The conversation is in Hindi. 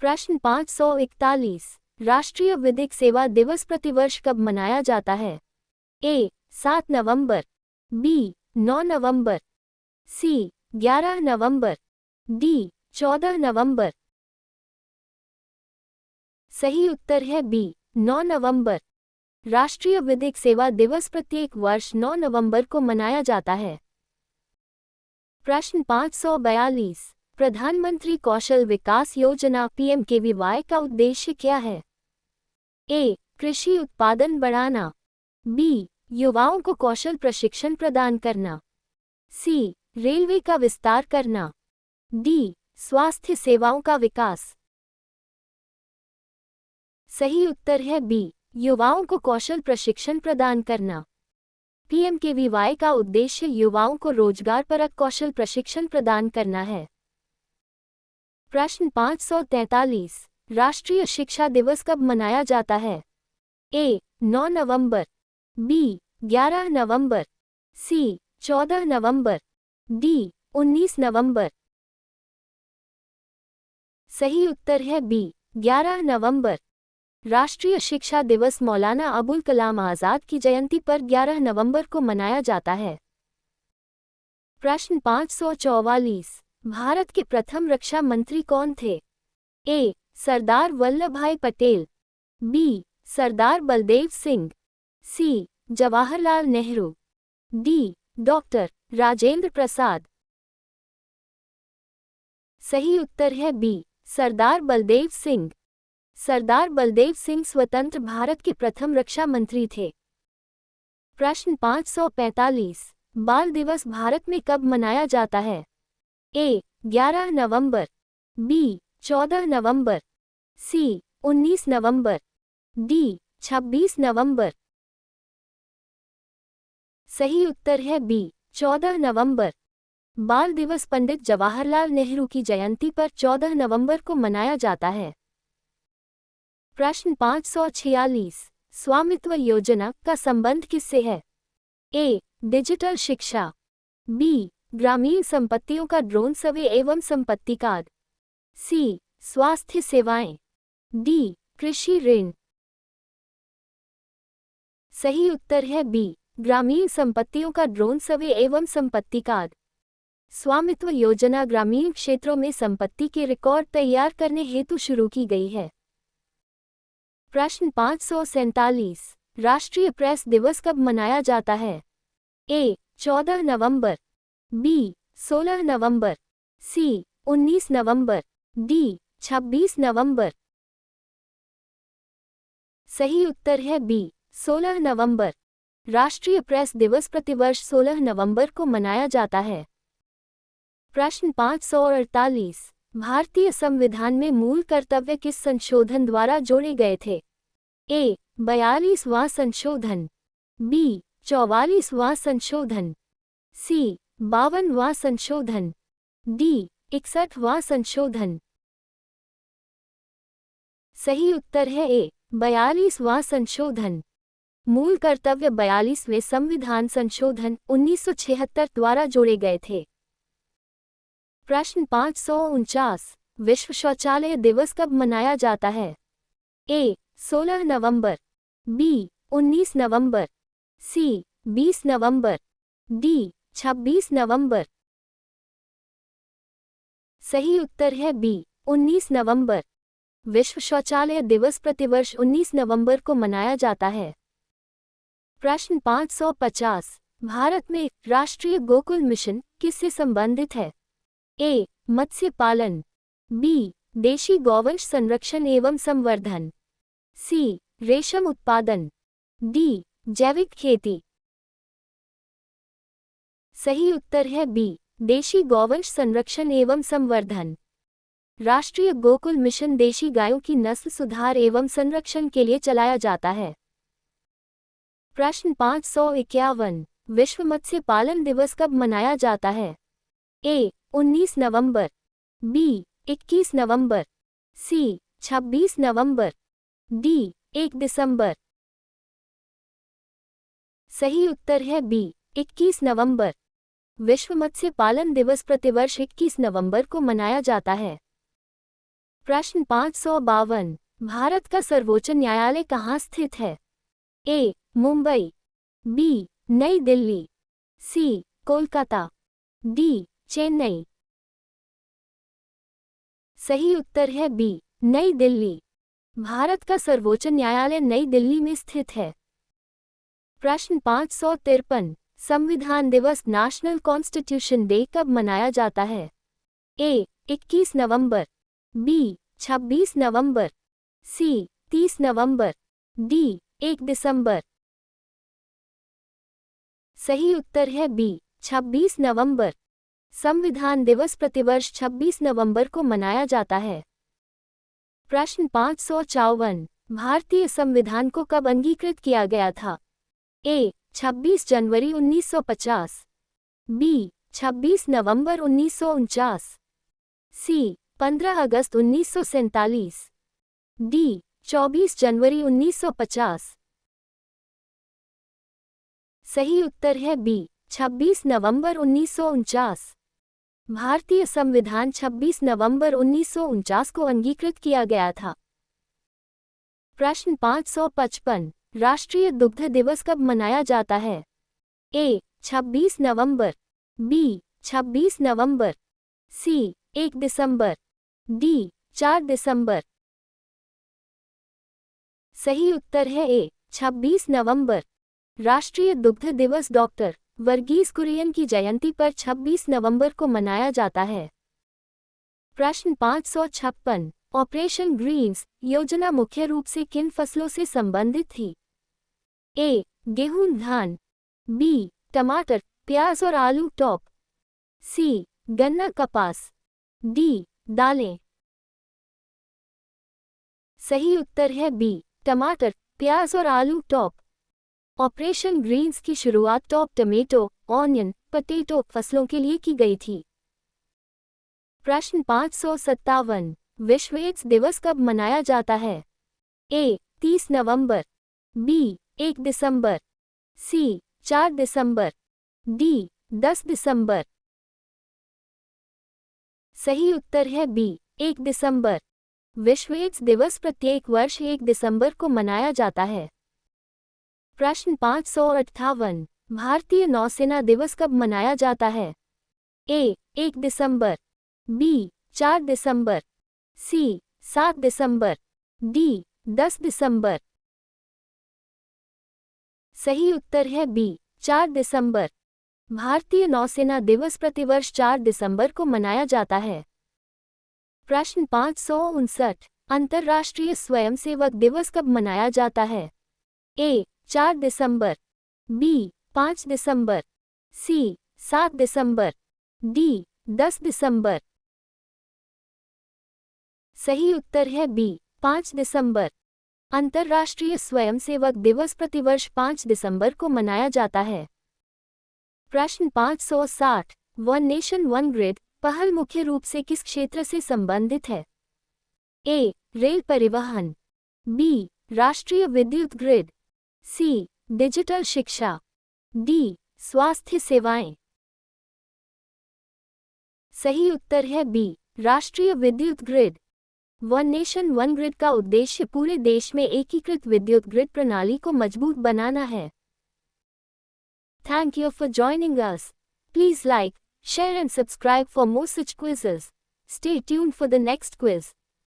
प्रश्न 541। राष्ट्रीय विधिक सेवा दिवस प्रतिवर्ष कब मनाया जाता है? ए 7 नवंबर, बी 9 नवंबर, सी 11 नवंबर, डी 14 नवंबर। सही उत्तर है बी 9 नवंबर। राष्ट्रीय विधिक सेवा दिवस प्रत्येक वर्ष 9 नवंबर को मनाया जाता है। प्रश्न 542। प्रधानमंत्री कौशल विकास योजना पीएमकेवीवाई का उद्देश्य क्या है? ए कृषि उत्पादन बढ़ाना, बी युवाओं को कौशल प्रशिक्षण प्रदान करना, सी रेलवे का विस्तार करना, डी स्वास्थ्य सेवाओं का विकास। सही उत्तर है बी युवाओं को कौशल प्रशिक्षण प्रदान करना। पीएमकेवीवाई का उद्देश्य युवाओं को रोजगारपरक कौशल प्रशिक्षण प्रदान करना है। प्रश्न 543। राष्ट्रीय शिक्षा दिवस कब मनाया जाता है? ए 9 नवंबर, बी 11 नवंबर, सी 14 नवंबर, डी 19 नवंबर। सही उत्तर है बी 11 नवंबर। राष्ट्रीय शिक्षा दिवस मौलाना अबुल कलाम आज़ाद की जयंती पर 11 नवंबर को मनाया जाता है। प्रश्न 544। भारत के प्रथम रक्षा मंत्री कौन थे? ए सरदार वल्लभभाई पटेल, बी सरदार बलदेव सिंह, सी जवाहरलाल नेहरू, डी डॉक्टर राजेंद्र प्रसाद। सही उत्तर है बी सरदार बलदेव सिंह। सरदार बलदेव सिंह स्वतंत्र भारत के प्रथम रक्षा मंत्री थे। प्रश्न 545। बाल दिवस भारत में कब मनाया जाता है? ए 11 नवंबर, बी 14 नवंबर, सी 19 नवंबर, डी 26 नवंबर। सही उत्तर है बी 14 नवंबर। बाल दिवस पंडित जवाहरलाल नेहरू की जयंती पर 14 नवंबर को मनाया जाता है। प्रश्न 546। स्वामित्व योजना का संबंध किससे है? ए डिजिटल शिक्षा, बी ग्रामीण संपत्तियों का ड्रोन सर्वे एवं संपत्ति कार्ड, सी स्वास्थ्य सेवाएं, डी कृषि ऋण। सही उत्तर है बी ग्रामीण संपत्तियों का ड्रोन सर्वे एवं संपत्ति कार्ड। स्वामित्व योजना ग्रामीण क्षेत्रों में संपत्ति के रिकॉर्ड तैयार करने हेतु शुरू की गई है। प्रश्न 547। राष्ट्रीय प्रेस दिवस कब मनाया जाता है? ए 14 नवंबर, बी 16 नवंबर, सी 19 नवंबर, डी 26 नवंबर। सही उत्तर है बी 16 नवंबर। राष्ट्रीय प्रेस दिवस प्रतिवर्ष 16 नवंबर को मनाया जाता है। प्रश्न 548। भारतीय संविधान में मूल कर्तव्य किस संशोधन द्वारा जोड़े गए थे? ए 42वां संशोधन, बी 44वां संशोधन, सी 52वां संशोधन, डी 61वां संशोधन। सही उत्तर है ए 42वां संशोधन। मूल कर्तव्य 42वें संविधान संशोधन 1976 द्वारा जोड़े गए थे। प्रश्न 549। विश्व शौचालय दिवस कब मनाया जाता है? ए 16 नवंबर, बी 19 नवंबर, सी 20 नवंबर, डी 26 नवंबर। सही उत्तर है बी 19 नवंबर। विश्व शौचालय दिवस प्रतिवर्ष 19 नवंबर को मनाया जाता है। प्रश्न 550। भारत में राष्ट्रीय गोकुल मिशन किससे संबंधित है? ए मत्स्य पालन, बी देशी गौवंश संरक्षण एवं संवर्धन, सी रेशम उत्पादन, डी जैविक खेती। सही उत्तर है बी देशी गौवंश संरक्षण एवं संवर्धन। राष्ट्रीय गोकुल मिशन देशी गायों की नस्ल सुधार एवं संरक्षण के लिए चलाया जाता है। प्रश्न 551। विश्व मत्स्य पालन दिवस कब मनाया जाता है? ए 19 नवंबर, बी 21 नवंबर, सी 26 नवंबर, डी 1 दिसंबर। सही उत्तर है बी 21 नवंबर। विश्व मत्स्य पालन दिवस प्रतिवर्ष 21 नवंबर को मनाया जाता है। प्रश्न 552। भारत का सर्वोच्च न्यायालय कहाँ स्थित है? ए. मुंबई, बी. नई दिल्ली, सी. कोलकाता, डी. चेन्नई। सही उत्तर है बी. नई दिल्ली। भारत का सर्वोच्च न्यायालय नई दिल्ली में स्थित है। प्रश्न 553। संविधान दिवस नेशनल कॉन्स्टिट्यूशन डे कब मनाया जाता है? ए. 21 नवंबर, बी. 26 नवंबर, सी. 30 नवंबर, डी. 1 दिसंबर। सही उत्तर है बी. 26 नवंबर। संविधान दिवस प्रतिवर्ष 26 नवंबर को मनाया जाता है। प्रश्न 554। भारतीय संविधान को कब अंगीकृत किया गया था? ए. 26 जनवरी 1950, बी. 26 नवंबर 1949, सी. 15 अगस्त 1947, डी. 24 जनवरी 1950। सही उत्तर है बी. 26 नवंबर 1949। भारतीय संविधान 26 नवंबर 1949 को अंगीकृत किया गया था। प्रश्न 555। राष्ट्रीय दुग्ध दिवस कब मनाया जाता है? ए. 26 नवंबर, बी. 26 नवंबर, सी. 1 दिसंबर, डी. 4 दिसंबर। सही उत्तर है ए. 26 नवंबर। राष्ट्रीय दुग्ध दिवस डॉक्टर वर्गीस कुरियन की जयंती पर 26 नवंबर को मनाया जाता है। प्रश्न 556। ऑपरेशन ग्रीन्स योजना मुख्य रूप से किन फसलों से संबंधित थी? ए. गेहूं धान, बी. टमाटर प्याज और आलू टॉप, सी. गन्ना कपास, डी. दालें। सही उत्तर है बी. टमाटर प्याज और आलू टॉप। ऑपरेशन ग्रीन्स की शुरुआत टॉप टमेटो, ऑनियन, पोटैटो फसलों के लिए की गई थी। प्रश्न 557। विश्व एड्स दिवस कब मनाया जाता है? ए. 30 नवंबर, बी. 1 दिसंबर, सी. 4 दिसंबर, डी. 10 दिसंबर। सही उत्तर है बी. 1 दिसंबर। विश्व एड्स दिवस प्रत्येक वर्ष 1 दिसंबर को मनाया जाता है। प्रश्न 558। भारतीय नौसेना दिवस कब मनाया जाता है? ए. 1 दिसंबर, बी. 4 दिसंबर, सी. 7 दिसंबर, डी. 10 दिसंबर। सही उत्तर है बी. 4 दिसंबर। भारतीय नौसेना दिवस प्रतिवर्ष 4 दिसंबर को मनाया जाता है। प्रश्न 559। अंतर्राष्ट्रीय स्वयंसेवक दिवस कब मनाया जाता है? ए. 4 दिसंबर, बी. 5 दिसंबर, सी. 7 दिसंबर, डी. 10 दिसंबर। सही उत्तर है बी. 5 दिसंबर। अंतर्राष्ट्रीय स्वयंसेवक दिवस प्रतिवर्ष 5 दिसंबर को मनाया जाता है। प्रश्न 560। वन नेशन वन ग्रिड पहल मुख्य रूप से किस क्षेत्र से संबंधित है? ए. रेल परिवहन, बी. राष्ट्रीय विद्युत ग्रिड, सी. डिजिटल शिक्षा, डी. स्वास्थ्य सेवाएं। सही उत्तर है बी. राष्ट्रीय विद्युत grid. One nation one grid का उद्देश्य पूरे देश में एकीकृत विद्युत ग्रिड प्रणाली को मजबूत बनाना है। Thank you for joining us. Please like, share and subscribe for more such quizzes. Stay tuned for the next quiz.